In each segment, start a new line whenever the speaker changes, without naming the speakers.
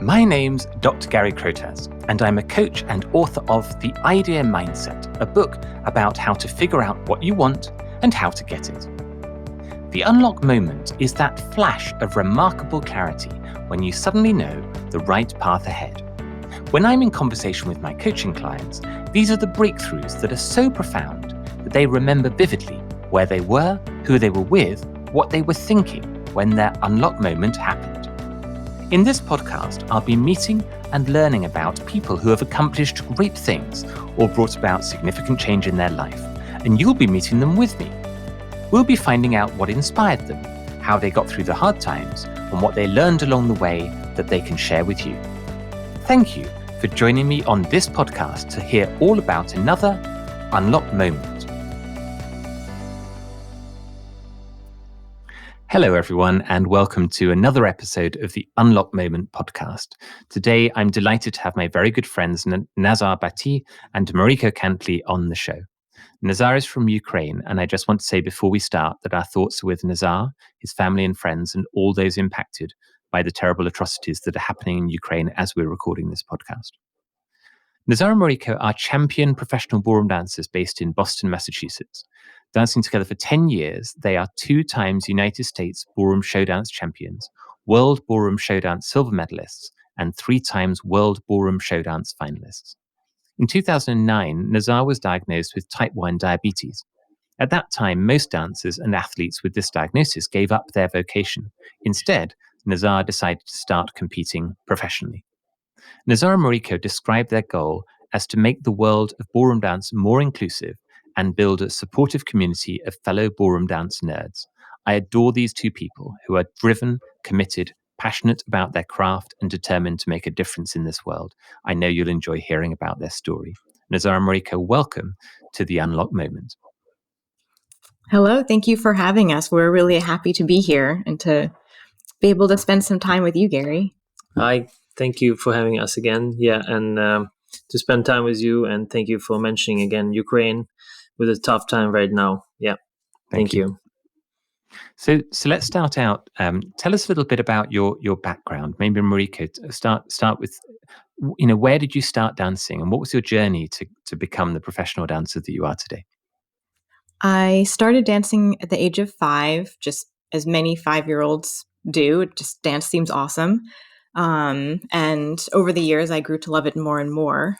My name's Dr. Gary Krotas, and I'm a coach and author of The Idea Mindset, a book about how to figure out what you want and how to get it. The unlock moment is that flash of remarkable clarity when you suddenly know the right path ahead. When I'm in conversation with my coaching clients, these are the breakthroughs that are so profound that they remember vividly where they were, who they were with, what they were thinking when their unlock moment happened. In this podcast, I'll be meeting and learning about people who have accomplished great things or brought about significant change in their life, and you'll be meeting them with me. We'll be finding out what inspired them, how they got through the hard times, and what they learned along the way that they can share with you. Thank you for joining me on this podcast to hear all about another unlock moment. Hello, everyone, and welcome to another episode of the Unlock Moment podcast. Today, I'm delighted to have my very good friends Nazar Batih and Mariko Cantley on the show. Nazar is from Ukraine, and I just want to say before we start that our thoughts are with Nazar, his family and friends, and all those impacted by the terrible atrocities that are happening in Ukraine as we're recording this podcast. Nazar and Mariko are champion professional ballroom dancers based in Boston, Massachusetts. Dancing together for 10 years, they are 2 times United States Ballroom Show Dance champions, World Ballroom Show Dance silver medalists, and 3 times World Ballroom Show Dance finalists. In 2009, Nazar was diagnosed with type 1 diabetes. At that time, most dancers and athletes with this diagnosis gave up their vocation. Instead, Nazar decided to start competing professionally. Nazar and Mariko described their goal as to make the world of ballroom dance more inclusive and build a supportive community of fellow ballroom dance nerds. I adore these 2 people who are driven, committed, passionate about their craft, and determined to make a difference in this world. I know you'll enjoy hearing about their story. Nazar and Mariko, welcome to the Unlock Moment.
Hello, thank you for having us. We're really happy to be here and to be able to spend some time with you, Gary.
Hi, thank you for having us again. Yeah, and to spend time with you, and thank you for mentioning again Ukraine with a tough time right now. Yeah, thank you.
So let's start out. Tell us a little bit about your background. Maybe Mariko, start with, where did you start dancing, and what was your journey to become the professional dancer that you are today?
I started dancing at the age of 5, just as many 5-year-olds do. Just dance seems awesome. And over the years, I grew to love it more and more.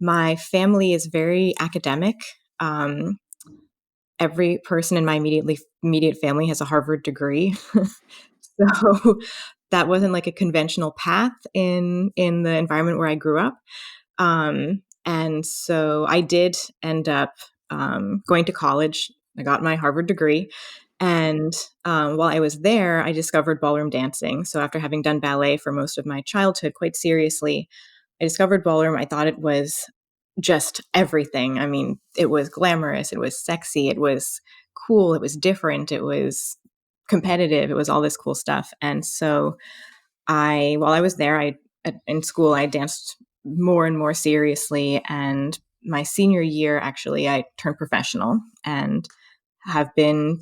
My family is very academic. Every person in my immediate family has a Harvard degree. So that wasn't like a conventional path in the environment where I grew up. And so I did end up going to college. I got my Harvard degree. And while I was there, I discovered ballroom dancing. So after having done ballet for most of my childhood quite seriously, I discovered ballroom. I thought it was just everything. I mean, it was glamorous, it was sexy, it was cool, it was different, it was competitive, it was all this cool stuff. And so while I was there, in school, I danced more and more seriously. And my senior year, actually, I turned professional and have been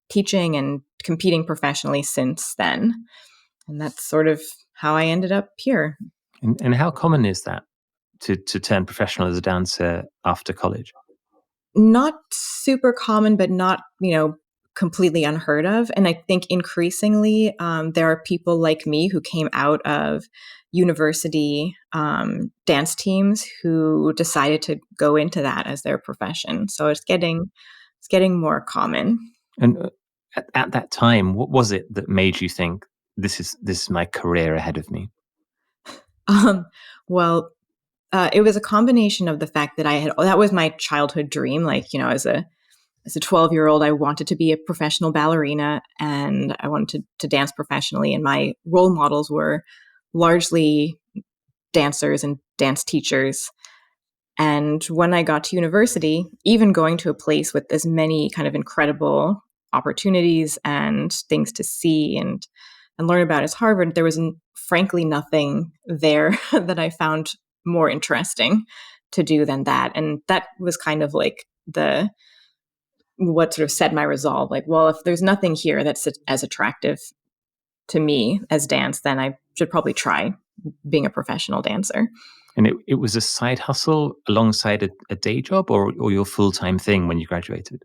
teaching and competing professionally since then. And that's sort of how I ended up here.
And how common is that to turn professional as a dancer after college?
Not super common, but not, completely unheard of. And I think increasingly there are people like me who came out of university dance teams who decided to go into that as their profession. So it's getting more common.
And at that time, what was it that made you think this is my career ahead of me?
Well, it was a combination of the fact that that was my childhood dream. Like, as a 12-year-old, I wanted to be a professional ballerina and I wanted to dance professionally. And my role models were largely dancers and dance teachers. And when I got to university, even going to a place with as many kind of incredible opportunities and things to see and learn about as Harvard, there was frankly nothing there that I found more interesting to do than that. And that was kind of like what sort of set my resolve. Like, well, if there's nothing here that's as attractive to me as dance, then I should probably try being a professional dancer.
And it was a side hustle alongside a day job, or your full-time thing when you graduated?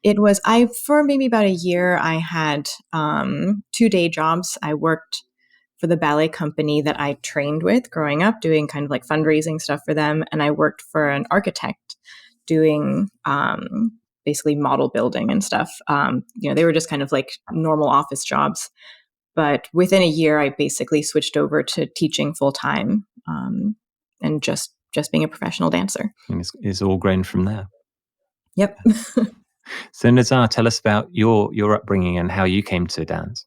It was, for maybe about a year, I had 2 day jobs. I worked for the ballet company that I trained with growing up, doing kind of like fundraising stuff for them. And I worked for an architect doing basically model building and stuff. They were just kind of like normal office jobs. But within a year, I basically switched over to teaching full time and just being a professional dancer.
And it's all grown from there.
Yep.
So Nazar, tell us about your upbringing and how you came to dance.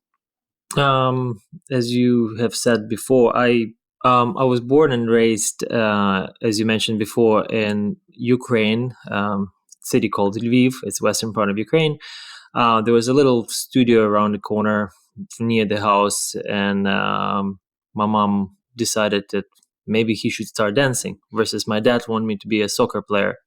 As you have said before, I was born and raised, as you mentioned before, in Ukraine, city called Lviv. It's western part of Ukraine. There was a little studio around the corner near the house, and my mom decided that maybe he should start dancing, versus my dad wanted me to be a soccer player.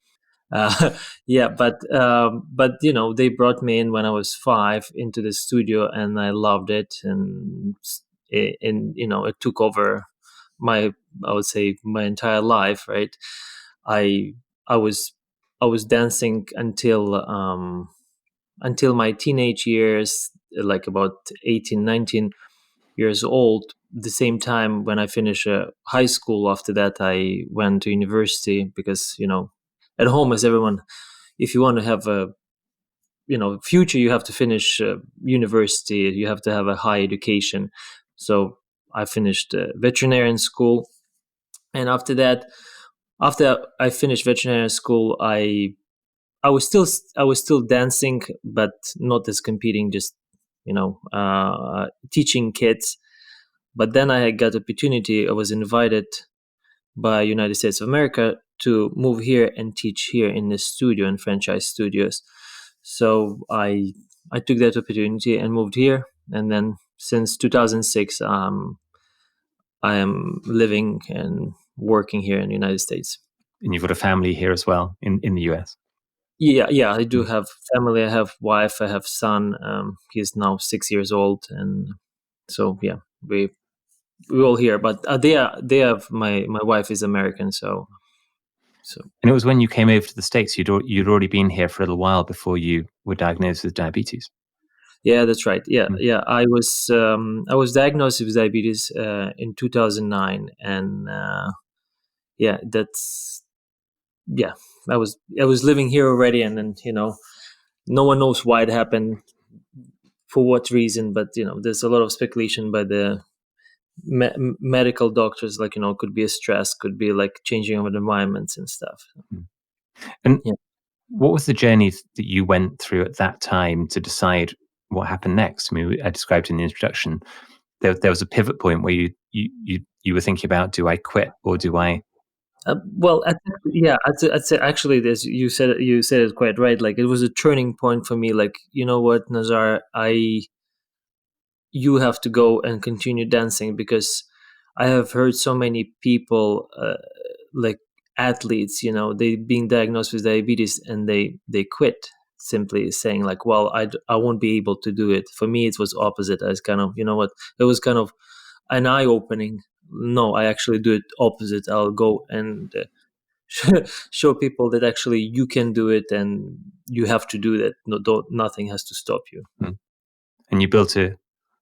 But they brought me in when I was 5 into the studio, and I loved it, and it took over I would say my entire life, right? I was dancing until my teenage years, like about 18, 19 years old. The same time when I finished high school, after that I went to university, because at home, as everyone, if you want to have a future, you have to finish university, you have to have a high education. So I finished veterinarian school, and after I finished veterinarian school, I was still dancing, but not as competing, just teaching kids. But then I got opportunity. I was invited by United States of America to move here and teach here in the studio, in franchise studios. So I took that opportunity and moved here, and then since 2006, I am living and working here in the United States.
And you've got a family here as well in the US.
Yeah, I do have family. I have wife. I have son. He's now 6 years old, and so yeah, we're all here. But they have my wife is American, so.
And it was when you came over to the States, you'd already been here for a little while before you were diagnosed with diabetes.
Yeah, that's right. Yeah. I was diagnosed with diabetes in 2009, and I was living here already, and then no one knows why it happened, for what reason, but there's a lot of speculation by the medical doctors, like could be a stress, could be like changing of environments and stuff.
And what was the journey that you went through at that time to decide what happened next? I mean, I described in the introduction, there was a pivot point where you were thinking about, do I quit or do I?
I'd say actually, this you said it quite right. Like, it was a turning point for me. Like, you know what, Nazar, you have to go and continue dancing, because I have heard so many people, like athletes, they being diagnosed with diabetes, and they quit, simply saying like, well, I won't be able to do it. For me, it was opposite. I was kind of, it was kind of an eye opening. No, I actually do it opposite. I'll go and show people that actually you can do it, and you have to do that. Nothing has to stop you.
And you built a.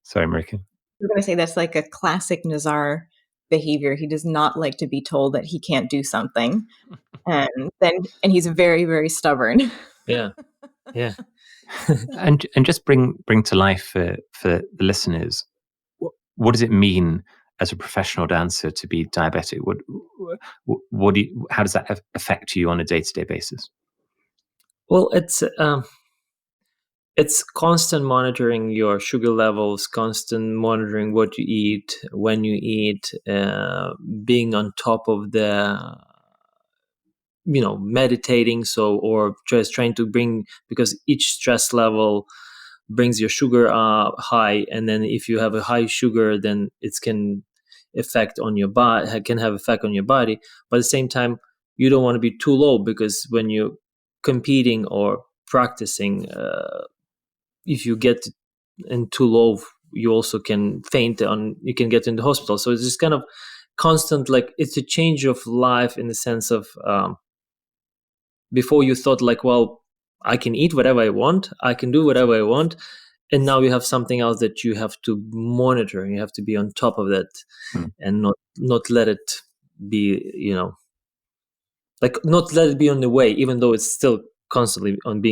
Sorry, Mariko.
I'm going to say that's like a classic Nazar behavior. He does not like to be told that he can't do something, and he's very, very stubborn.
Yeah.
and just bring to life for the listeners, what does it mean as a professional dancer to be diabetic? How does that affect you on a day-to-day basis?
Well, it's constant monitoring your sugar levels, constant monitoring what you eat, when you eat, being on top of the, meditating. So, or just trying to bring, because each stress level brings your sugar high. And then if you have a high sugar, then it can affect on your body, can have effect on your body. But at the same time, you don't want to be too low, because when you're competing or practicing, if you get in too low, you also can faint you can get in the hospital. So it's just kind of constant, like it's a change of life in the sense of before you thought like, well, I can eat whatever I want, I can do whatever I want, and now you have something else that you have to monitor, and you have to be on top of that, and not let it be, like not let it be on the way, even though it's still constantly on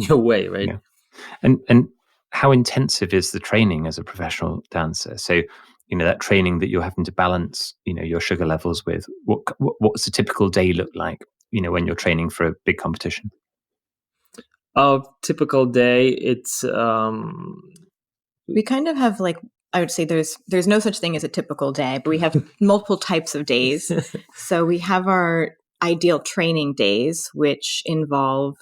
your way, right?
Yeah. And how intensive is the training as a professional dancer? So, that training that you're having to balance, your sugar levels with, what's a typical day look like, when you're training for a big competition?
A typical day, it's
we kind of have like, I would say there's no such thing as a typical day, but we have multiple types of days. So we have our ideal training days, which involve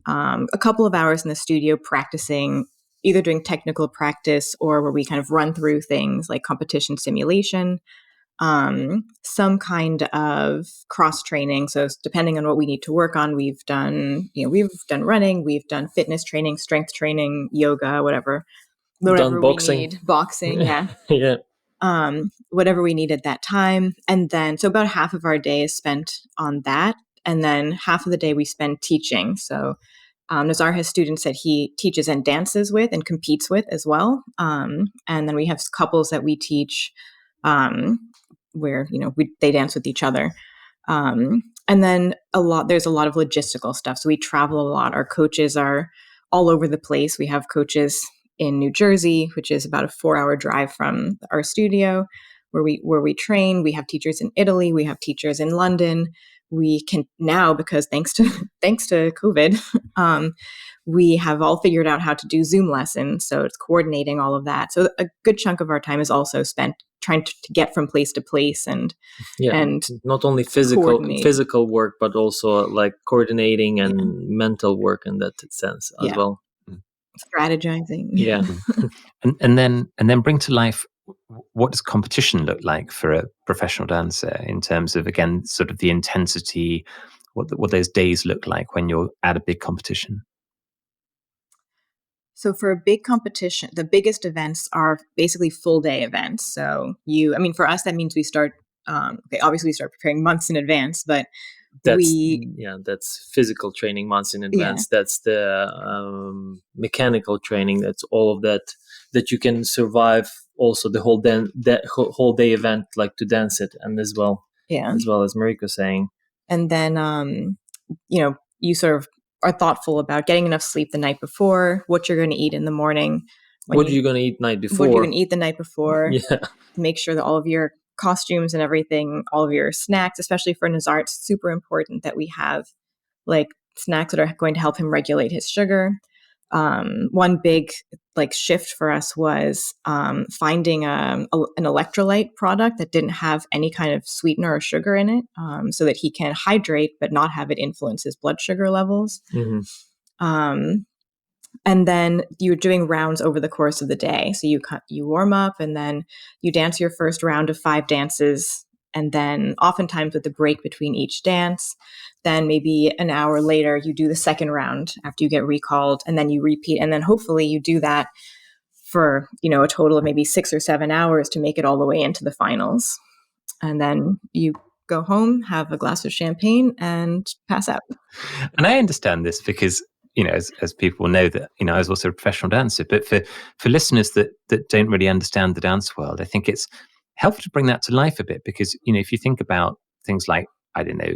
a couple of hours in the studio practicing, either doing technical practice or where we kind of run through things like competition simulation, some kind of cross training. So depending on what we need to work on, we've done running, we've done fitness training, strength training, yoga, whatever
boxing.
we need, boxing, yeah.
Yeah.
Whatever we need at that time. And then, so about half of our day is spent on that. And then half of the day we spend teaching. So Nazar has students that he teaches and dances with and competes with as well. And then we have couples that we teach where, they dance with each other. And then there's a lot of logistical stuff. So we travel a lot. Our coaches are all over the place. We have coaches in New Jersey, which is about a 4-hour drive from our studio where we train. We have teachers in Italy. We have teachers in London. We can now, because thanks to COVID, we have all figured out how to do Zoom lessons. So it's coordinating all of that. So a good chunk of our time is also spent trying to get from place to place and
not only physical work, but also like coordinating and mental work in that sense as well.
Strategizing.
Yeah.
and then bring to life, what does competition look like for a professional dancer in terms of, again, sort of the intensity, what those days look like when you're at a big competition?
So for a big competition, the biggest events are basically full day events. So for us, that means we start, obviously we start preparing months in advance, but
that's physical training months in advance. Yeah. That's the mechanical training. That's all of that you can survive also the whole day event, like to dance it, and as well as Mariko saying.
And then you sort of are thoughtful about getting enough sleep the night before, what you're going to eat in the morning.
What are you going to eat night before?
What you're going to eat the night before.
Yeah.
Make sure that all of your costumes and everything, all of your snacks, especially for Nazar, it's super important that we have like snacks that are going to help him regulate his sugar. One big shift for us was finding an electrolyte product that didn't have any kind of sweetener or sugar in it, so that he can hydrate but not have it influence his blood sugar levels.
Mm-hmm.
And then you're doing rounds over the course of the day. So you warm up and then you dance your first round of 5 dances. And then oftentimes with a break between each dance, then maybe an hour later, you do the second round after you get recalled, and then you repeat. And then hopefully you do that for, a total of maybe 6 or 7 hours to make it all the way into the finals. And then you go home, have a glass of champagne, and pass out.
And I understand this because, as people know that, I was also a professional dancer, but for listeners that don't really understand the dance world, I think it's helpful to bring that to life a bit because, if you think about things like, I don't know,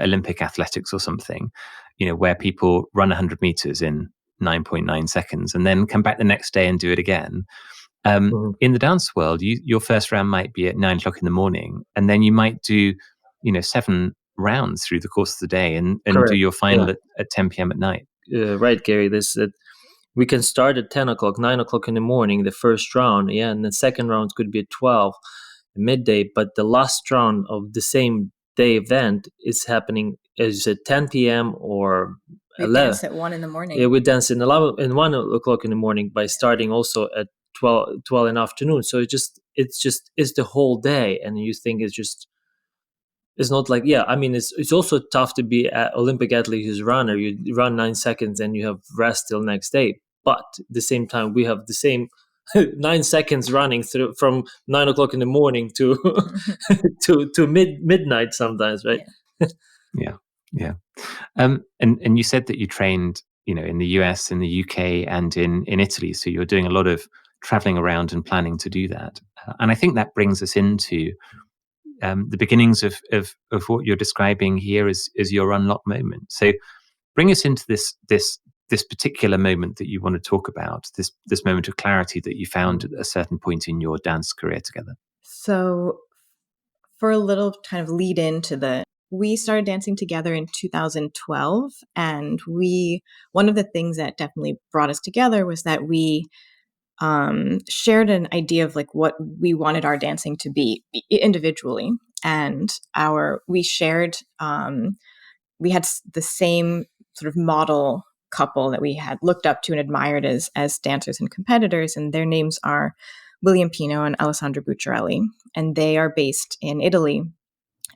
Olympic athletics or something, where people run 100 meters in 9.9 seconds and then come back the next day and do it again. In the dance world, your first round might be at 9 o'clock in the morning, and then you might do, 7 rounds through the course of the day and do your final at 10 p.m. at night.
Right, Gary. We can start at 10 o'clock, 9 o'clock in the morning, the first round, and the second round could be at 12 midday, but the last round of the same day event is happening, as you said, 10 p.m. or 11.
We dance at 1 in the morning.
Yeah, we dance in 1 o'clock in the morning by starting also at 12 in the afternoon. So it's the whole day, and you think it's not like, it's also tough to be an Olympic athlete who's a runner. You run 9 seconds and you have rest till next day. But at the same time, we have the same 9 seconds running through from 9 o'clock in the morning to to midnight sometimes, right?
Yeah. And you said that you trained, in the US, in the UK, and in Italy. So you're doing a lot of traveling around and planning to do that. And I think that brings us into the beginnings of what you're describing here as your unlock moment. So bring us into this particular moment that you want to talk about, this moment of clarity that you found at a certain point in your dance career together.
So for a little kind of lead into we started dancing together in 2012, and one of the things that definitely brought us together was that we shared an idea of like what we wanted our dancing to be individually, and we shared we had the same sort of model couple that we had looked up to and admired as dancers and competitors, and their names are William Pino and Alessandro Bucciarelli, and they are based in Italy.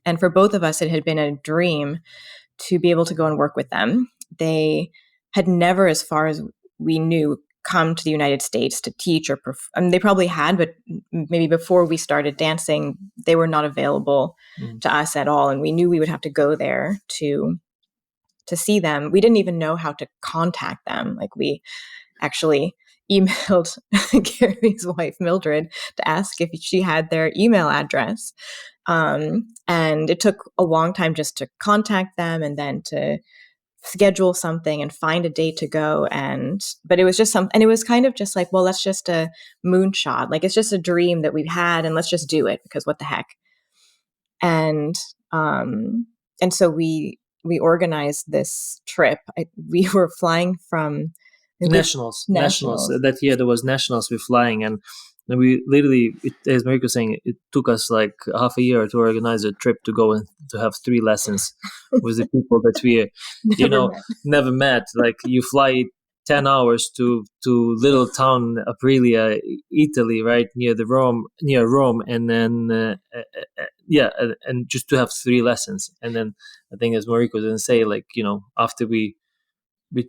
And for both of us, it had been a dream to be able to go and work with them. They had never, as far as we knew, come to the United States to teach or they probably had, but maybe before we started dancing, they were not available to us at all. And we knew we would have to go there to see them. We didn't even know how to contact them. Like, we actually emailed Gary's wife, Mildred, to ask if she had their email address. And it took a long time just to contact them and then to schedule something and find a date to go. But it was just and it was kind of just like, well, that's just a moonshot. Like, it's just a dream that we've had, and let's just do it, because what the heck? And so we organized this trip. We were flying from
Nationals. That year there was nationals. We're flying, and we literally, as Mariko was saying, it took us like half a year to organize a trip to go and to have 3 lessons with the people that we never met. Like, you fly 10 hours to little town Aprilia, Italy, right near Rome, and then and just to have 3 lessons. And then I think, as Mariko didn't say, like, after we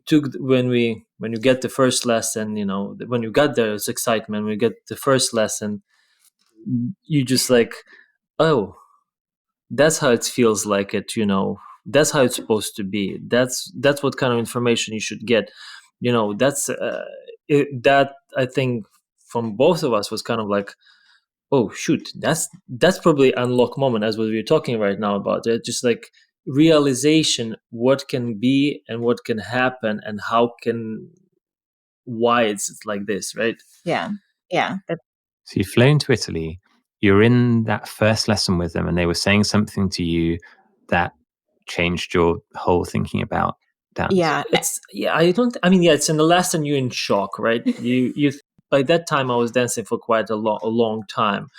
took, when you get the first lesson, when you got there, it's excitement. When you get the first lesson, you just like, oh, that's how it feels like it, that's how it's supposed to be. That's what kind of information you should get. That's that, I think, from both of us was kind of like, oh shoot, that's probably unlock moment, as what we're talking right now about it. Just like realization, what can be and what can happen, and why it's like this, right?
Yeah.
So you've flown to Italy, you're in that first lesson with them, and they were saying something to you that changed your whole thinking about dance.
It's
in the lesson you're in shock, right? you by that time I was dancing for quite a long time.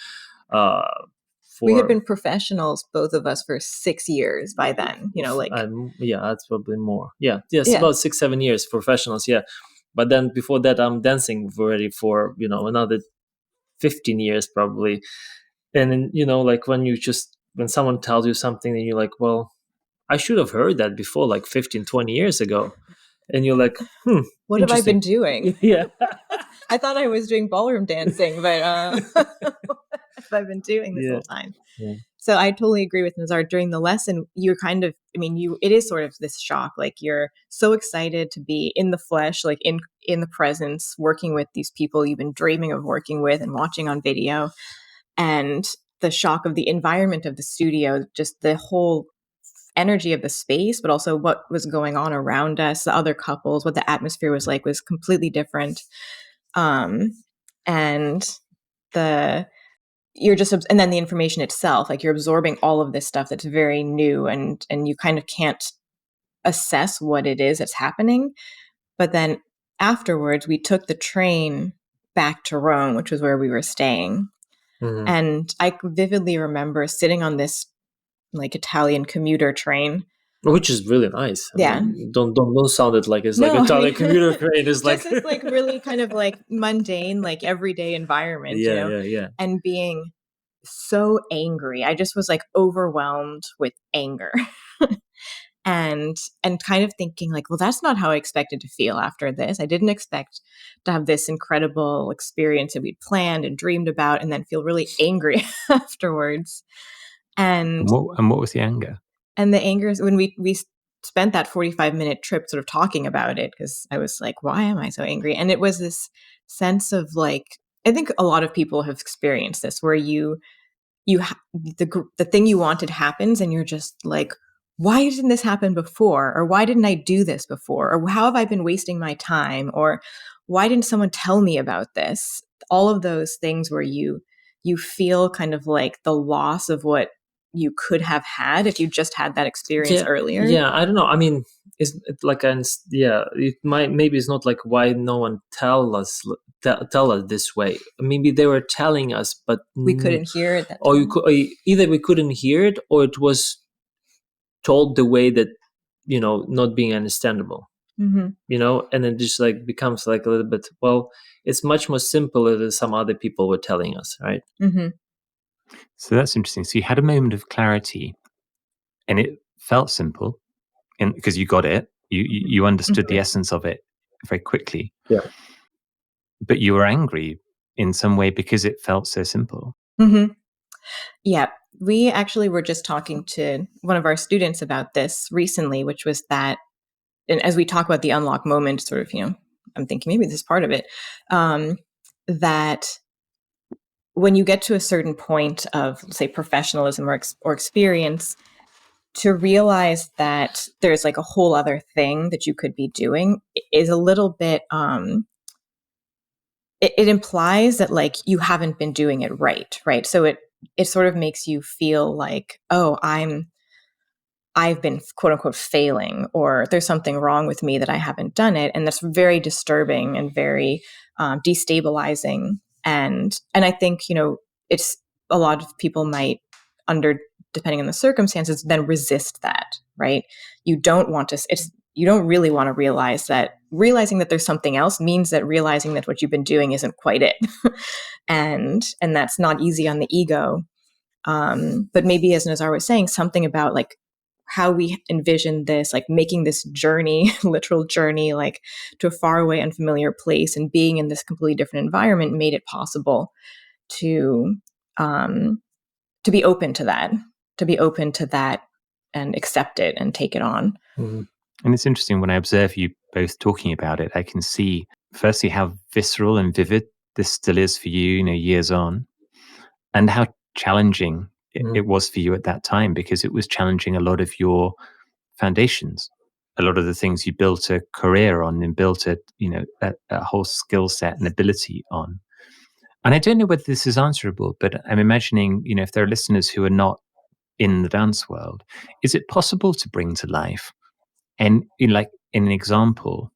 We had been professionals, both of us, for 6 years by then.
That's probably more. About 6-7 years professionals. Yeah, but then before that, I'm dancing already for another 15 years probably. And then, like, when someone tells you something and you're like, well, I should have heard that before, like 15-20 years ago. And you're like,
what have I been doing?
Yeah.
I thought I was doing ballroom dancing, but what have I been doing this whole time?
Yeah.
So I totally agree with Nazar. During the lesson, you're kind of, it is sort of this shock. Like, you're so excited to be in the flesh, like in the presence, working with these people you've been dreaming of working with and watching on video. And the shock of the environment of the studio, just the whole energy of the space, but also what was going on around us, the other couples, what the atmosphere was like, was completely different. And then the information itself, like, you're absorbing all of this stuff that's very new, and you kind of can't assess what it is that's happening. But then afterwards, we took the train back to Rome, which was where we were staying.
Mm-hmm.
And I vividly remember sitting on this like Italian commuter train,
which is really nice. Don't sound it like it's like Italian commuter train. It's like
this like really kind of like mundane, like everyday environment,
Yeah.
And being so angry, I just was like overwhelmed with anger. and kind of thinking like, well, that's not how I expected to feel after this. I didn't expect to have this incredible experience that we'd planned and dreamed about, and then feel really angry afterwards. And
what was the anger?
And the anger is when we spent that 45-minute trip sort of talking about it, because I was like, why am I so angry? And it was this sense of like, I think a lot of people have experienced this, where the thing you wanted happens and you're just like, why didn't this happen before? Or why didn't I do this before? Or how have I been wasting my time? Or why didn't someone tell me about this? All of those things where you feel kind of like the loss of what you could have had if you just had that experience earlier.
Yeah, I don't know. I mean, it's like it might, maybe it's not like why no one tell us this way. Maybe they were telling us, but
we couldn't hear it.
Or either we couldn't hear it, or it was told the way that, not being understandable.
Mm-hmm.
And it just like becomes like a little bit, well, it's much more simpler than some other people were telling us, right?
Mm-hmm.
So that's interesting. So you had a moment of clarity, and it felt simple, and because you got it, you understood the essence of it very quickly.
Yeah.
But you were angry in some way because it felt so simple.
Mm-hmm. Yeah. We actually were just talking to one of our students about this recently, which was that, and as we talk about the unlock moment, sort of, I'm thinking maybe this is part of it, that when you get to a certain point of, say, professionalism or experience, to realize that there's like a whole other thing that you could be doing is a little bit, it implies that like you haven't been doing it right. So it sort of makes you feel like, oh, I've been quote unquote failing, or there's something wrong with me that I haven't done it. And that's very disturbing and very destabilizing. And I think, it's a lot of people might, depending on the circumstances, then resist that, right? You don't really want to realizing that there's something else means that realizing that what you've been doing isn't quite it. and that's not easy on the ego. But maybe, as Nazar was saying, something about like how we envision this, like making this journey, literal journey, like to a faraway, unfamiliar place, and being in this completely different environment made it possible to be open to that, and accept it and take it on.
Mm-hmm.
And it's interesting, when I observe you both talking about it, I can see firstly how visceral and vivid this still is for you, years on, and how challenging it was for you at that time, because it was challenging a lot of your foundations, a lot of the things you built a career on and built a whole skill set and ability on. And I don't know whether this is answerable, but I'm imagining, if there are listeners who are not in the dance world, is it possible to bring to life, and in an example,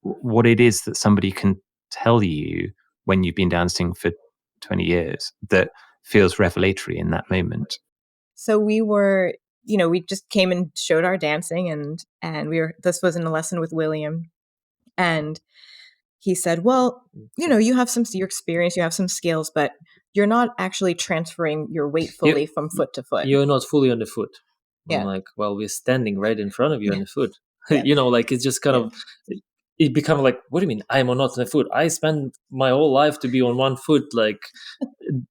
what it is that somebody can tell you when you've been dancing for 20 years that feels revelatory in that moment?
So we were, we just came and showed our dancing, and this was in a lesson with William, and he said, well, you have your experience, you have some skills, but you're not actually transferring your weight fully from foot to foot.
You're not fully on the foot.
Yeah.
I'm like, well, we're standing right in front of you on the foot.
Yeah.
Like it's just kind of, it becomes like, what do you mean I'm not on the foot? I spent my whole life to be on one foot, like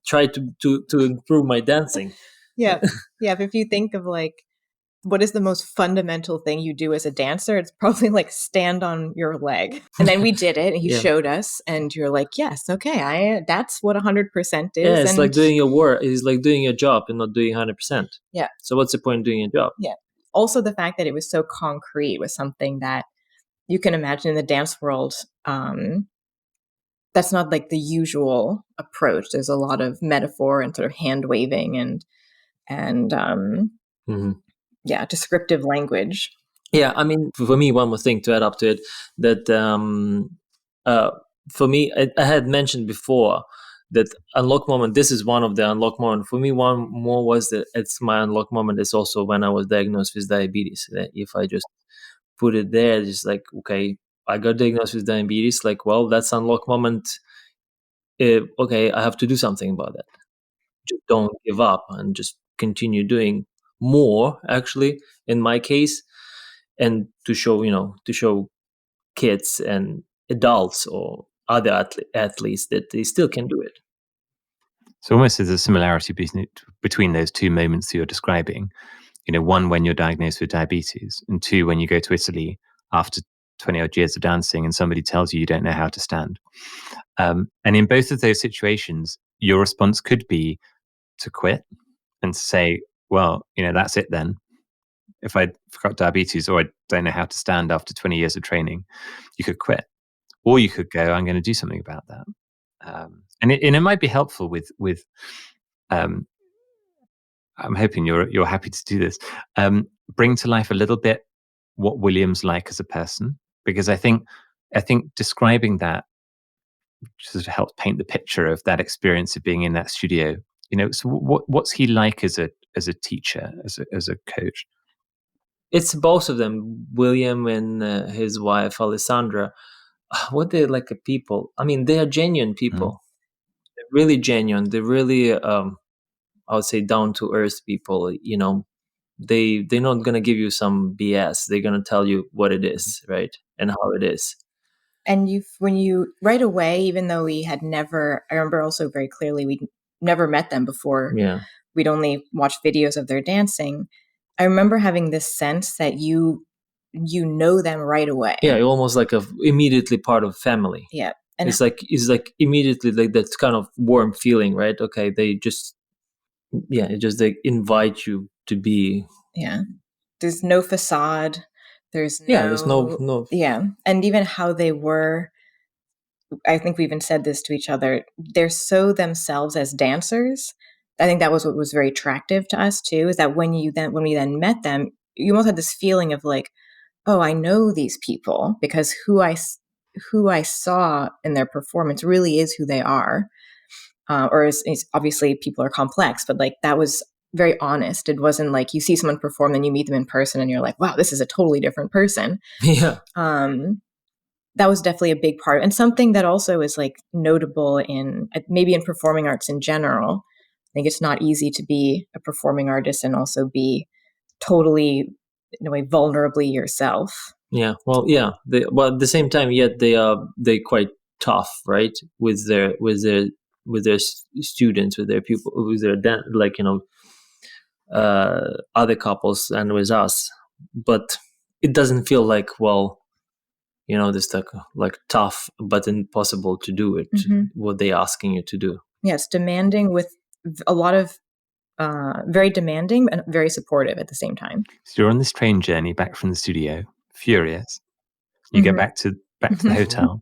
try to improve my dancing.
Yeah. Yeah. But if you think of like, what is the most fundamental thing you do as a dancer? It's probably like stand on your leg. And then we did it, and he showed us, and you're like, yes, okay, that's what 100% is.
Yeah, it's like doing your work. It's like doing your job and not doing 100%.
Yeah.
So what's the point of doing your job?
Yeah. Also, the fact that it was so concrete was something that you can imagine in the dance world. That's not like the usual approach. There's a lot of metaphor and sort of hand waving and descriptive language.
Yeah, I mean, for me, one more thing to add up to it, that for me, I had mentioned before that unlock moment, this is one of the unlock moment. For me, one more was that it's my unlock moment is also when I was diagnosed with diabetes. If I just put it there, just like, okay, I got diagnosed with diabetes, like, well, that's unlock moment. Okay, I have to do something about that. Just don't give up and just continue doing more, actually, in my case. and to show kids and adults or other athletes that they still can do it.
So almost there's a similarity between those two moments that you're describing. One, when you're diagnosed with diabetes, and two, when you go to Italy after 20 odd years of dancing and somebody tells you don't know how to stand. And in both of those situations, your response could be to quit and to say, well, that's it then. If I've got diabetes or I don't know how to stand after 20 years of training, you could quit. Or you could go, I'm going to do something about that. And it might be helpful with I'm hoping you're happy to do this. Bring to life a little bit what William's like as a person, because I think describing that sort of helps paint the picture of that experience of being in that studio. So what's he like as a teacher, as a coach?
It's both of them, William and his wife Alessandra. What they're like a people. I mean, they are genuine people. They're really genuine. They're really, I would say, down to earth people. They're not gonna give you some BS. They're gonna tell you what it is, right, and how it is.
And when you right away, even though we had never, I remember also very clearly, we'd never met them before.
Yeah,
we'd only watched videos of their dancing. I remember having this sense that you know them right away.
Yeah, almost like immediately part of family.
Yeah.
And it's like immediately like that kind of warm feeling, right? Okay, they just they invite you to be.
Yeah. There's no facade. There's
no.
Yeah. And even how they were, I think we even said this to each other, they're so themselves as dancers. I think that was what was very attractive to us too, is that when we then met them, you almost had this feeling of like, oh, I know these people because who I saw in their performance really is who they are. Or is obviously people are complex, but like that was very honest. It wasn't like you see someone perform, then you meet them in person and you're like, wow, this is a totally different person.
Yeah.
That was definitely a big part, and something that also is like notable in maybe in performing arts in general. I think it's not easy to be a performing artist and also be totally, in a way, vulnerably yourself.
Yeah. Well, yeah. But at the same time, yet they quite tough, right? With their students, with their pupils, with their other couples, and with us. But it doesn't feel like, well, this like tough but impossible to do it.
Mm-hmm.
What they're asking you to do.
Yes, demanding with a lot of very demanding and very supportive at the same time.
So you're on this train journey back from the studio, furious. You get back to the hotel,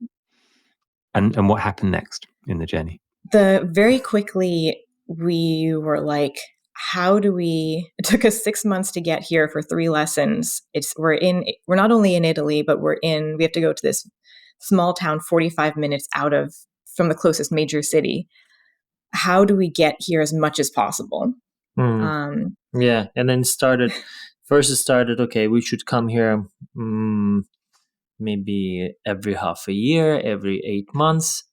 and what happened next in the journey?
Very quickly we were like, how do we? It took us 6 months to get here for 3 lessons. We're not only in Italy, but we have to go to this small town 45 minutes from the closest major city. How do we get here as much as possible?
Yeah, and then it started. Okay, we should come here maybe every half a year, every 8 months.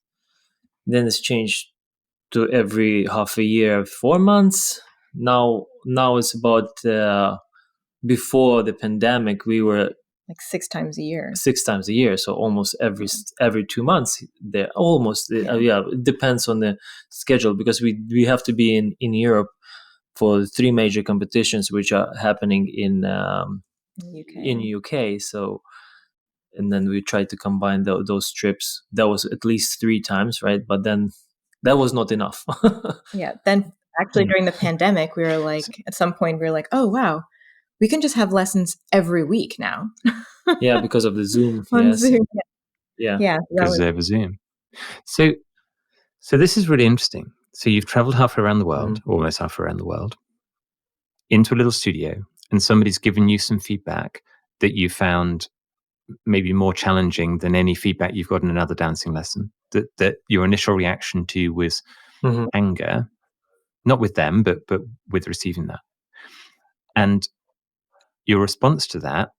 Then it's changed to every half a year, 4 months. Now it's about before the pandemic, we were
like 6 times a year.
6 times a year, so almost every 2 months. They're almost it depends on the schedule, because we have to be in Europe for 3 major competitions which are happening in UK. So, and then we tried to combine those trips. That was at least 3 times, right? But then that was not enough.
Yeah. Then actually during the pandemic, we were like, at some point we were like, oh wow, we can just have lessons every week now.
Yeah, because of the Zoom.
On Zoom. Yeah.
Because over Zoom. So this is really interesting. So you've traveled halfway around the world, almost halfway around the world, into a little studio, and somebody's given you some feedback that you found maybe more challenging than any feedback you've got in another dancing lesson. That your initial reaction to was anger, not with them, but with receiving that. And your response to that,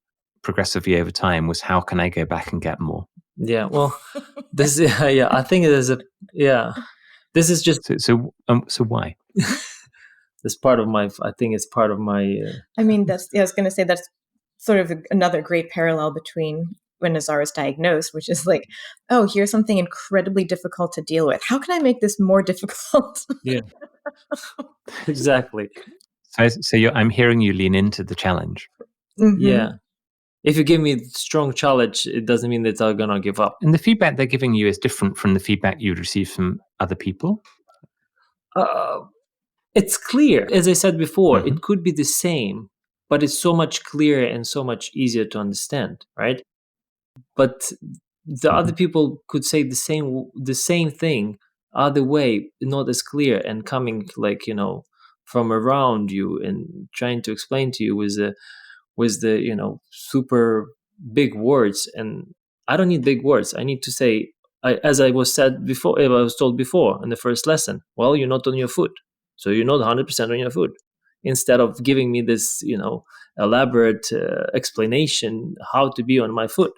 progressively over time, was, how can I go back and get more?
Yeah, well, this I think there's this is just
so why?
It's part of my. I think it's part of my.
I mean, I was going to say that's sort of another great parallel between when Nazar was diagnosed, which is like, oh, here's something incredibly difficult to deal with. How can I make this more difficult?
Yeah, exactly.
So I'm hearing you lean into the challenge.
Mm-hmm.
Yeah. If you give me strong challenge, it doesn't mean that I'm gonna give up.
And the feedback they're giving you is different from the feedback you'd receive from other people?
It's clear. As I said before,
Mhm.
it could be the same, but it's so much clearer and so much easier to understand, right? But the other people could say the same thing other way, not as clear, and coming like, from around you and trying to explain to you with the super big words. And I don't need big words. I need to say, as I was said before, I was told before in the first lesson, well, you're not on your foot, so you're not 100% on your foot. Instead of giving me this elaborate explanation how to be on my foot.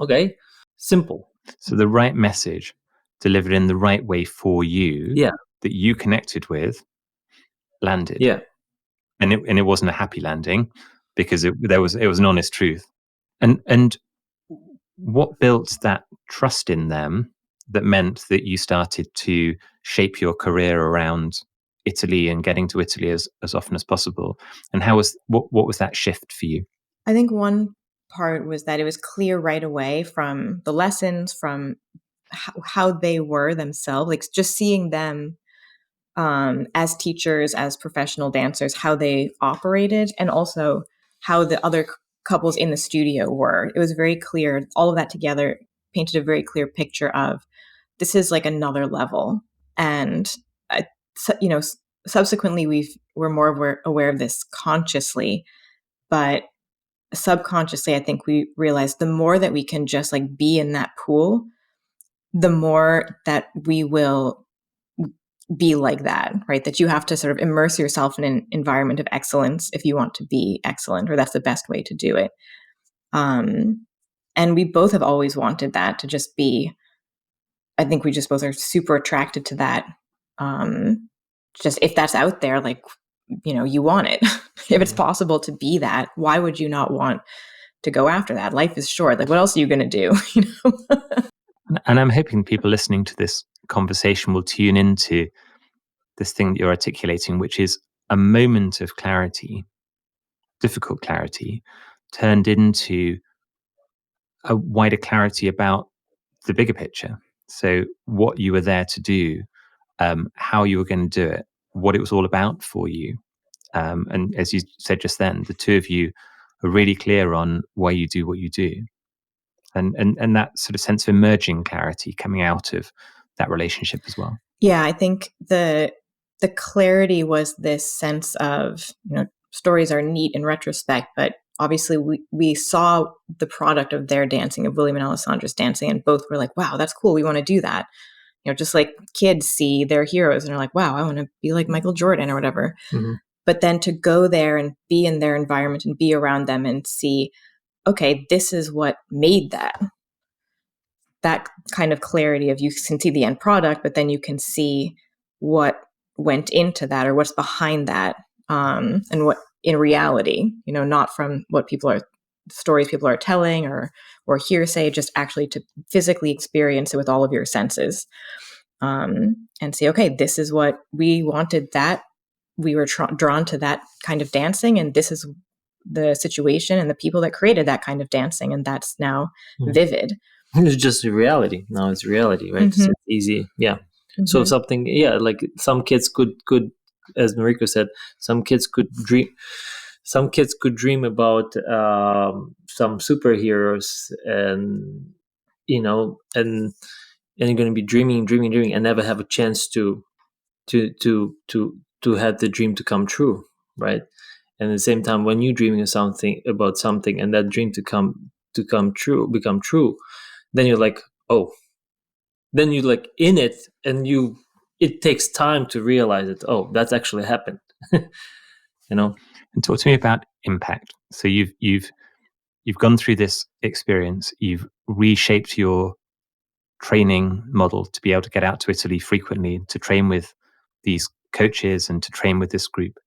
Okay, simple.
So the right message delivered in the right way for you,
Yeah.
that you connected with, landed.
Yeah.
And it wasn't a happy landing, because it was an honest truth. And what built that trust in them that meant that you started to shape your career around Italy and getting to Italy as often as possible? And what was that shift for you?
I think one part was that it was clear right away from the lessons, from how they were themselves, like just seeing them as teachers, as professional dancers, how they operated, and also how the other couples in the studio were. It was very clear. All of that together painted a very clear picture of this is like another level. And subsequently we're more aware of this consciously, but subconsciously, I think we realize the more that we can just like be in that pool, the more that we will be like that, right? That you have to sort of immerse yourself in an environment of excellence if you want to be excellent, or that's the best way to do it. And we both have always wanted that, to just be, I think we just both are super attracted to that. Just if that's out there, like, you want it. If it's possible to be that, why would you not want to go after that? Life is short. Like, what else are you going to do?
And I'm hoping people listening to this conversation will tune into this thing that you're articulating, which is a moment of clarity, difficult clarity, turned into a wider clarity about the bigger picture. So what you were there to do, how you were going to do it, what it was all about for you. And as you said just then, the two of you are really clear on why you do what you do. And that sort of sense of emerging clarity coming out of that relationship as well.
Yeah, I think the clarity was this sense of, stories are neat in retrospect, but obviously we saw the product of their dancing, of William and Alessandra's dancing, and both were like, wow, that's cool. We want to do that. Just like kids see their heroes and are like, wow, I want to be like Michael Jordan or whatever.
Mm-hmm.
But then to go there and be in their environment and be around them and see, okay, this is what made that kind of clarity of, you can see the end product, but then you can see what went into that, or what's behind that, and what in reality, not from what stories people are telling or hearsay, just actually to physically experience it with all of your senses, and say, okay, this is what we wanted, that we were drawn to that kind of dancing, and this is the situation and the people that created that kind of dancing, and that's now vivid.
It's just a reality. Now it's reality, right?
Mm-hmm.
So it's easy. Yeah. Mm-hmm. So something, like some kids could, as Mariko said, some kids could dream about some superheroes, and and you're going to be dreaming, and never have a chance to have the dream to come true, right? And at the same time, when you're dreaming about something, and that dream to become true, then you're like, oh, then you're like in it, and it takes time to realize it. Oh, that's actually happened.
And talk to me about impact. So you've gone through this experience. You've reshaped your training model to be able to get out to Italy frequently, to train with these coaches and to train with this group.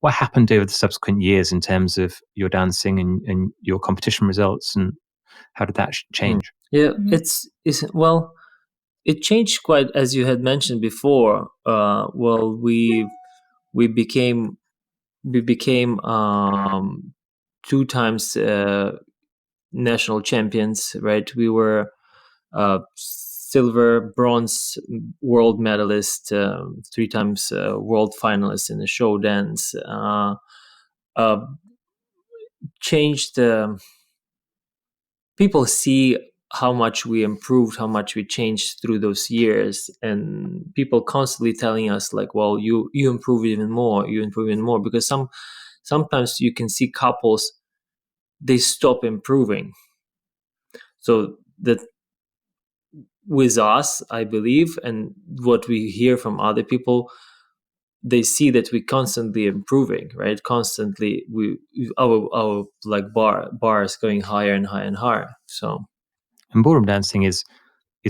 what happened over the subsequent years in terms of your dancing and your competition results, and how did that change?
Yeah, it's well, it changed quite, as you had mentioned before. Well, we became 2 times national champions, right? We were silver, bronze world medalist, 3 times world finalist in the show dance. Uh, changed. People see how much we improved, how much we changed through those years, and people constantly telling us like, "Well, you improve even more, you improve even more," because sometimes you can see couples, they stop improving. So that with us, I believe, and what we hear from other people, they see that we constantly improving, right? Constantly, our like bar is going higher and higher and higher. So,
And ballroom dancing is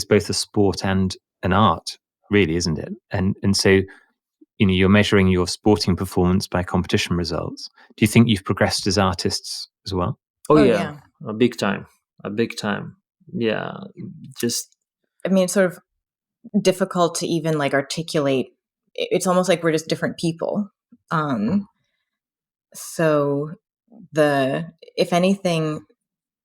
both a sport and an art, really, isn't it? And so, you're measuring your sporting performance by competition results. Do you think you've progressed as artists as well?
oh yeah, a big time. Yeah, just
I mean, it's sort of difficult to even like articulate. It's almost like we're just different people. So if anything,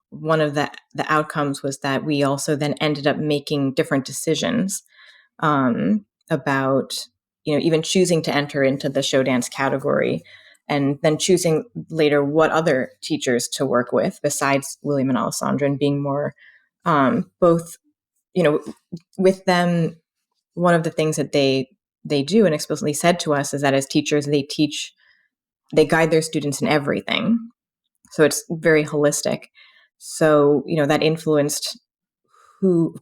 one of the outcomes was that we also then ended up making different decisions about, even choosing to enter into the show dance category, and then choosing later what other teachers to work with besides William and Alessandra, and being more both, with them. One of the things that they do and explicitly said to us is that as teachers, they guide their students in everything. So it's very holistic. So, that influenced who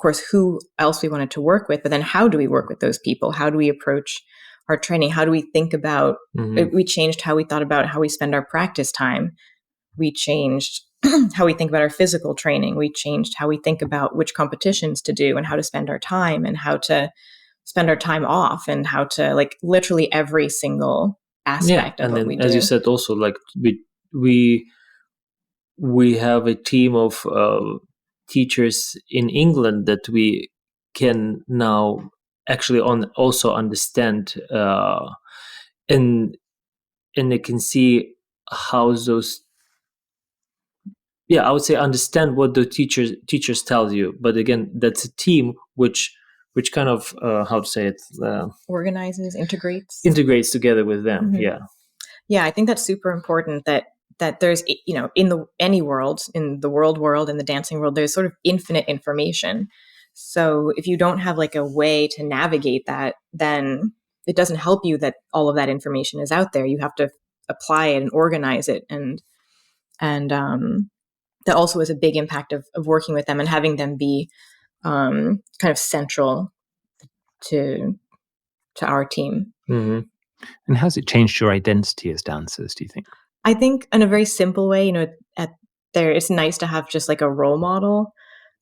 else we wanted to work with, but then how do we work with those people? How do we approach our training? How do we think about, we changed how we thought about how we spend our practice time. We changed how we think about our physical training. We changed how we think about which competitions to do and how to spend our time and how to spend our time off and how to, like, literally every single aspect of what we do.
As you said, also like we have a team of teachers in England that we can now actually also understand, and they can see how those, I would say, understand what the teachers tell you. But again, that's a team which kind of how to say it,
organizes,
integrates together with them.
Yeah, I think that's super important, that there's, in any world, in the world, in the dancing world, there's sort of infinite information. So if you don't have like a way to navigate that, then it doesn't help you that all of that information is out there. You have to apply it and organize it, and that also is a big impact of working with them and having them be kind of central to our team.
And how's it changed your identity as dancers, do you think?
I think in a very simple way, it's nice to have just like a role model,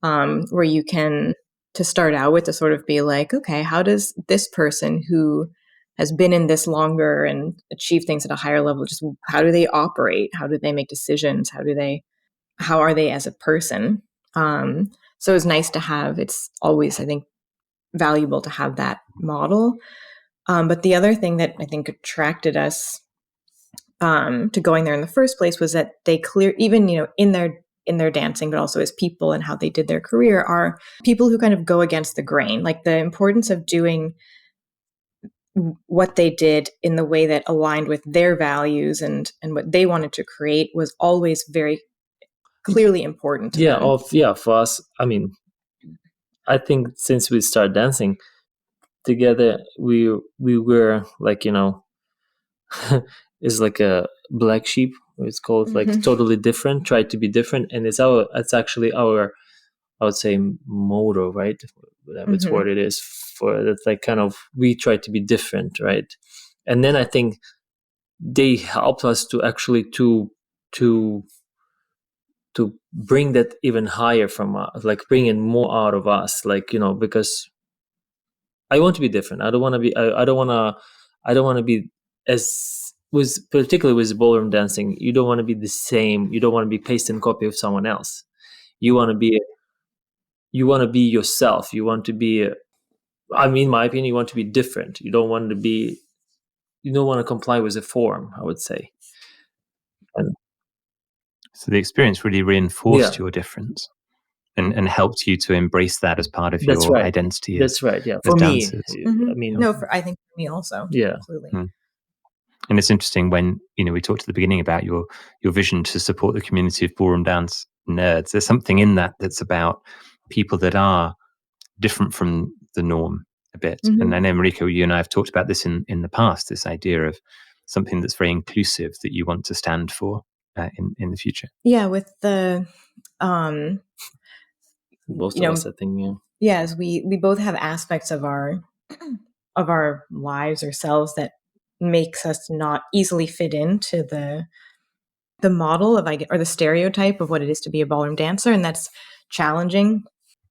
where you can, to start out with, to sort of be like, okay, how does this person who has been in this longer and achieved things at a higher level, just how do they operate? How do they make decisions? How are they as a person? So it's nice to have, it's always, I think, valuable to have that model. But the other thing that I think attracted us to going there in the first place was that they even, in their dancing, but also as people and how they did their career, are people who kind of go against the grain. Like, the importance of doing what they did in the way that aligned with their values and what they wanted to create was always very clearly important to them.
For us, I mean, I think since we started dancing together, we were like, is like a black sheep. It's called like totally different. Try to be different, and it's actually our, I would say, motto, right? Whatever it's what it is for. That's like kind of, we try to be different, right? And then I think they help us to actually to bring that even higher from us, like bring in more out of us, like, because I want to be different. I don't want to be as particularly with ballroom dancing, you don't want to be the same. You don't want to be paste and copy of someone else. You want to be yourself. You want to be, I mean, in my opinion, you want to be different. You don't want to comply with the form, I would say. And
so the experience really reinforced your difference and helped you to embrace that as part of
that's
your
right.
identity
That's right. Yeah.
as
For me,
dancers.
I mean,
I think for me also.
Yeah.
Absolutely.
And it's interesting when, we talked at the beginning about your vision to support the community of ballroom dance nerds. There's something in that that's about people that are different from the norm a bit. And I know, Mariko, you and I have talked about this in the past, this idea of something that's very inclusive that you want to stand for in the future.
Yeah, with the
most of us, I think,
yes, we both have aspects of our lives or selves that makes us not easily fit into the model of or the stereotype of what it is to be a ballroom dancer, and that's challenging.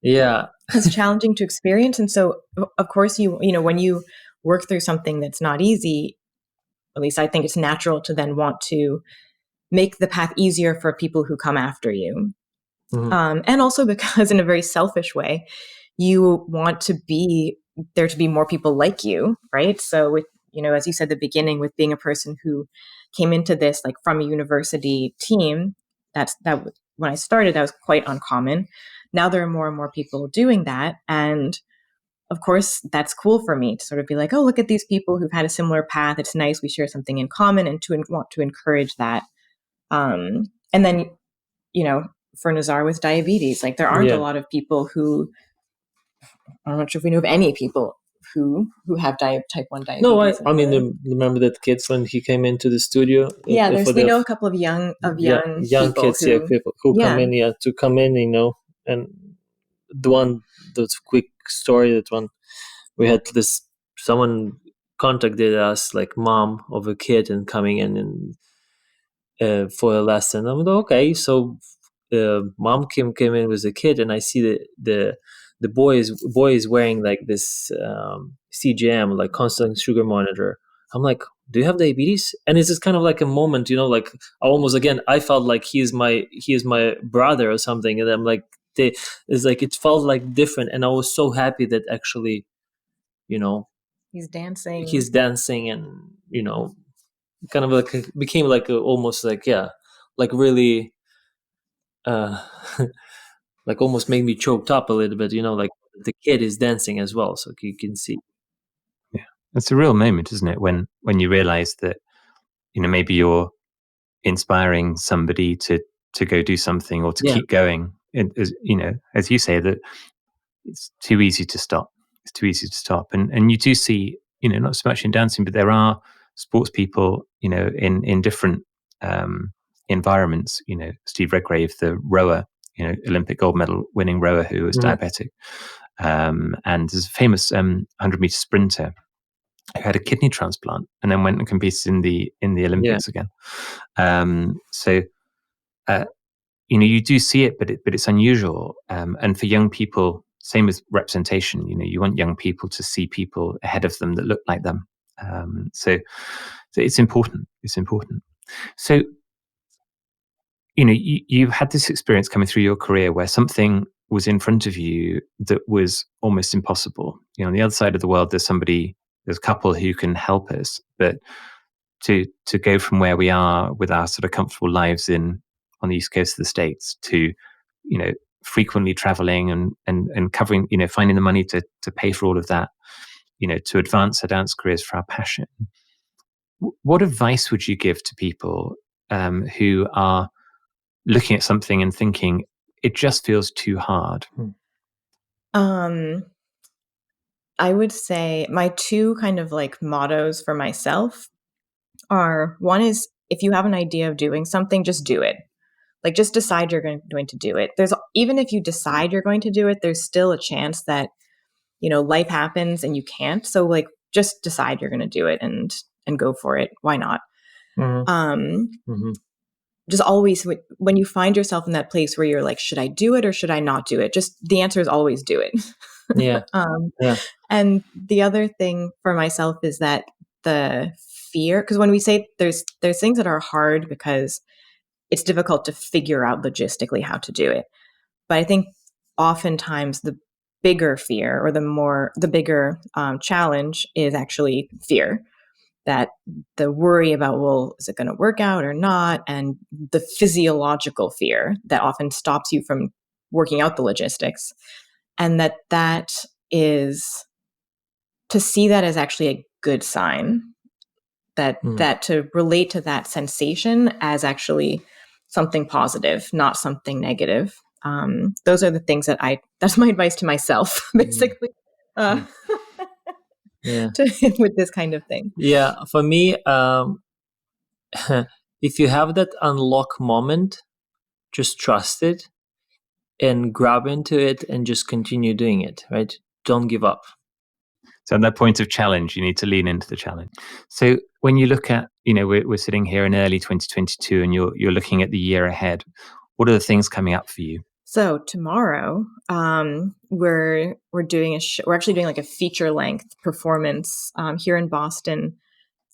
Yeah,
it's challenging to experience, and so of course you know when you work through something that's not easy, at least I think it's natural to then want to make the path easier for people who come after you. And also because in a very selfish way, you want there to be more people like you, right? So with, as you said at the beginning, with being a person who came into this like from a university team, that when I started, that was quite uncommon. Now there are more and more people doing that. And of course, that's cool for me to sort of be like, oh, look at these people who've had a similar path. It's nice. We share something in common, and to want to encourage that. And then, for Nazar with diabetes, like there aren't a lot of people who, I'm not sure if we know of any people who have type 1 diabetes.
No, I mean, remember that kids when he came into the studio?
Yeah, we know a couple of young people
kids, people who come in, and the quick story, that one, we had someone contacted us, like mom of a kid, and coming in and for a lesson. I'm like, okay, so mom came in with a kid, and I see the boy is wearing like this CGM, like constant sugar monitor. I'm like, do you have diabetes? And it's just kind of like a moment, like I felt like he is my brother or something, and I'm like, it's like it felt like different, and I was so happy that actually,
he's dancing,
and kind of like became like almost like, yeah, like really like almost made me choked up a little bit, like the kid is dancing as well, so you can see.
Yeah, it's a real moment, isn't it, when you realize that maybe you're inspiring somebody to go do something or to keep going. As you say, that it's too easy to stop. It's too easy to stop. And you do see, not so much in dancing, but there are sports people, in different environments. Steve Redgrave, the rower, Olympic gold medal winning rower who was diabetic, and there's a famous 100-meter sprinter who had a kidney transplant and then went and competed in the Olympics again. So you do see it, but it's unusual. And for young people, same as representation. You want young people to see people ahead of them that look like them. So it's important. It's important. So you had this experience coming through your career where something was in front of you that was almost impossible. On the other side of the world, there's a couple who can help us, but to go from where we are with our sort of comfortable lives on the East Coast of the States to, frequently traveling and covering, finding the money to pay for all of that, to advance our dance careers for our passion. What advice would you give to people who are looking at something and thinking it just feels too hard?
I would say my two kind of like mottos for myself are, one is, if you have an idea of doing something, just do it. Like, just decide you're going to do it. Even if you decide you're going to do it, there's still a chance that, life happens and you can't. So like, just decide you're going to do it and go for it. Why not? Just always, when you find yourself in that place where you're like, should I do it or should I not do it? Just the answer is always do it.
Yeah.
And the other thing for myself is that the fear, because when we say there's things that are hard because it's difficult to figure out logistically how to do it. But I think oftentimes the bigger fear or the bigger challenge is actually fear, that the worry about, well, is it going to work out or not? And the physiological fear that often stops you from working out the logistics. And that is, to see that as actually a good sign, that to relate to that sensation as actually something positive, not something negative. Those are the things that's my advice to myself, basically, with this kind of thing.
Yeah, for me, if you have that unlock moment, just trust it and grab into it and just continue doing it, right? Don't give up.
So at that point of challenge, you need to lean into the challenge. So when you look at, we're sitting here in early 2022 and you're looking at the year ahead, what are the things coming up for you?
So tomorrow, we're doing we're actually doing like a feature length performance here in Boston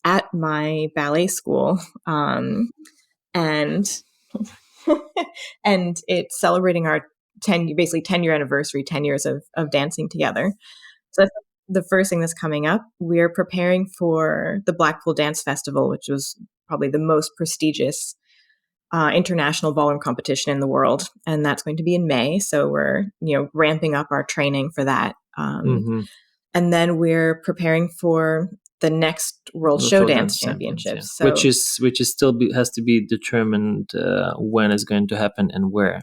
at my ballet school, and and it's celebrating our 10-year anniversary, 10 years of dancing together. So that's the first thing that's coming up. We're preparing for the Blackpool Dance Festival, which was probably the most prestigious international ballroom competition in the world, and that's going to be in May. So we're ramping up our training for that, and then we're preparing for the next World Show Dance Championships,
yeah. which is still has to be determined when it's going to happen and where.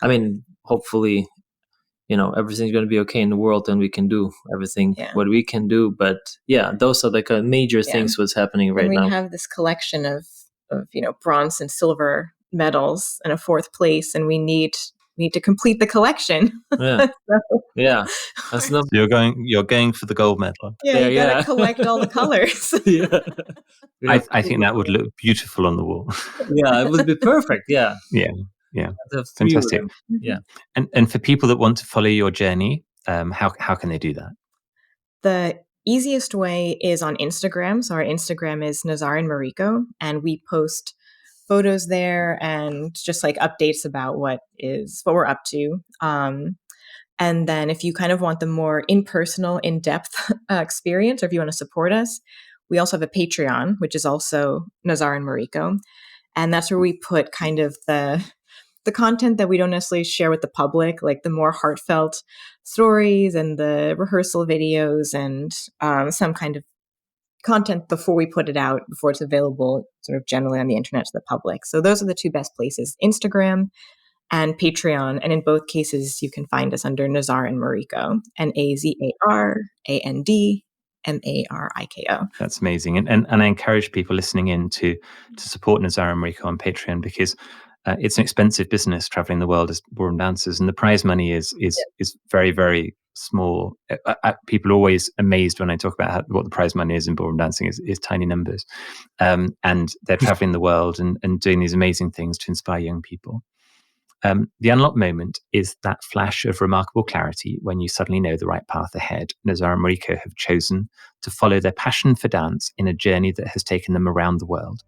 I mean, hopefully, everything's going to be okay in the world and we can do everything what we can do. But yeah, those are the kind of major things what's happening right now.
We have this collection of bronze and silver medals and a fourth place, and we need to complete the collection.
Yeah. Yeah. That's not...
You're going for the gold medal.
Yeah, you gotta collect all the colors.
I think that would look beautiful on the wall.
Yeah, it would be perfect. Yeah.
Yeah. Fantastic.
Yeah.
And for people that want to follow your journey, how can they do that?
The easiest way is on Instagram. So our Instagram is Nazar and Mariko, and we post photos there and just like updates about what we're up to. And then if you kind of want the more impersonal, in-depth experience, or if you want to support us, we also have a Patreon, which is also Nazar and Mariko. And that's where we put kind of the content that we don't necessarily share with the public, like the more heartfelt stories and the rehearsal videos and some kind of content before we put it out, before it's available sort of generally on the internet to the public. So those are the two best places, Instagram and Patreon. And in both cases, you can find us under Nazar and Mariko, NazarAndMariko.
That's amazing. And I encourage people listening in to support Nazar and Mariko on Patreon, because it's an expensive business traveling the world as ballroom dancers, and the prize money is very, very small. People are always amazed when I talk about what the prize money is in ballroom dancing is tiny numbers. And they're traveling the world and doing these amazing things to inspire young people. The unlock moment is that flash of remarkable clarity when you suddenly know the right path ahead. Nazar and Mariko have chosen to follow their passion for dance in a journey that has taken them around the world.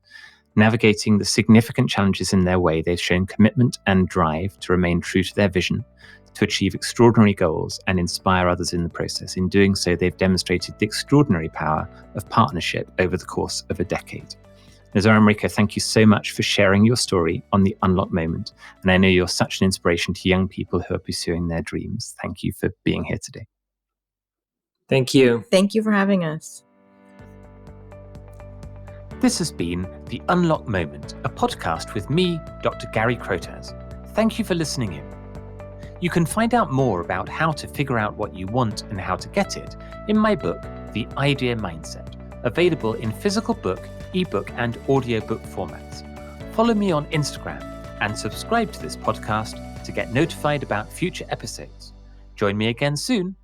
Navigating the significant challenges in their way, they've shown commitment and drive to remain true to their vision, to achieve extraordinary goals and inspire others in the process. In doing so, they've demonstrated the extraordinary power of partnership over the course of a decade. Nazar and Mariko, thank you so much for sharing your story on the Unlock Moment. And I know you're such an inspiration to young people who are pursuing their dreams. Thank you for being here today.
Thank you.
Thank you for having us.
This has been The Unlock Moment, a podcast with me, Dr. Gary Crotaz. Thank you for listening in. You can find out more about how to figure out what you want and how to get it in my book, The Idea Mindset, available in physical book, ebook, and audiobook formats. Follow me on Instagram and subscribe to this podcast to get notified about future episodes. Join me again soon.